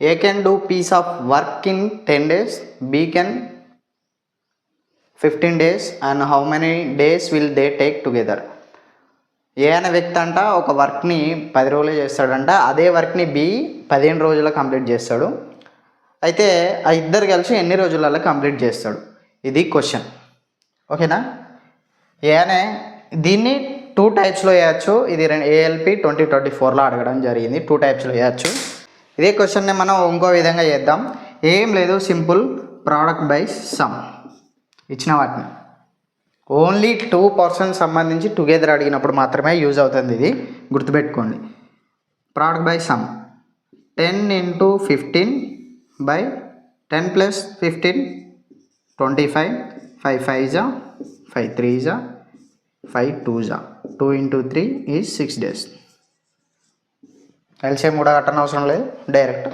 A can do piece of work in 10 days, B can 15 days, and how many days will they take together? ఏ అనే వ్యక్తి అంట ఒక వర్క్ని 10 రోజులు చేస్తాడంట, అదే వర్క్ని బి 15 రోజుల్లో కంప్లీట్ చేస్తాడు. అయితే ఆ ఇద్దరు కలిసి ఎన్ని రోజులలో కంప్లీట్ చేస్తాడు? ఇది క్వశ్చన్. ఓకేనా? ఏ అనే దీన్ని 2 టైప్స్లో వేయచ్చు. ఇది ALP 2024లో అడగడం జరిగింది. 2 టైప్స్లో వేయచ్చు. ఇదే క్వశ్చన్ని మనం ఇంకో విధంగా చేద్దాం. ఏం లేదు, సింపుల్. ప్రోడక్ట్ బై సమ్ ఇచ్చిన వాటిని ఓన్లీ 2 పర్సన్స్ సంబంధించి టుగెదర్ అడిగినప్పుడు మాత్రమే యూజ్ అవుతుంది. ఇది గుర్తుపెట్టుకోండి. Product by some 10 × 15 by 10 + 15 25, 5 × 5 = 5 × 3 = 5 × 2 = 2 × 3 is 6 days. LCM కూడా కట్టనవసరం లేదు, డైరెక్ట్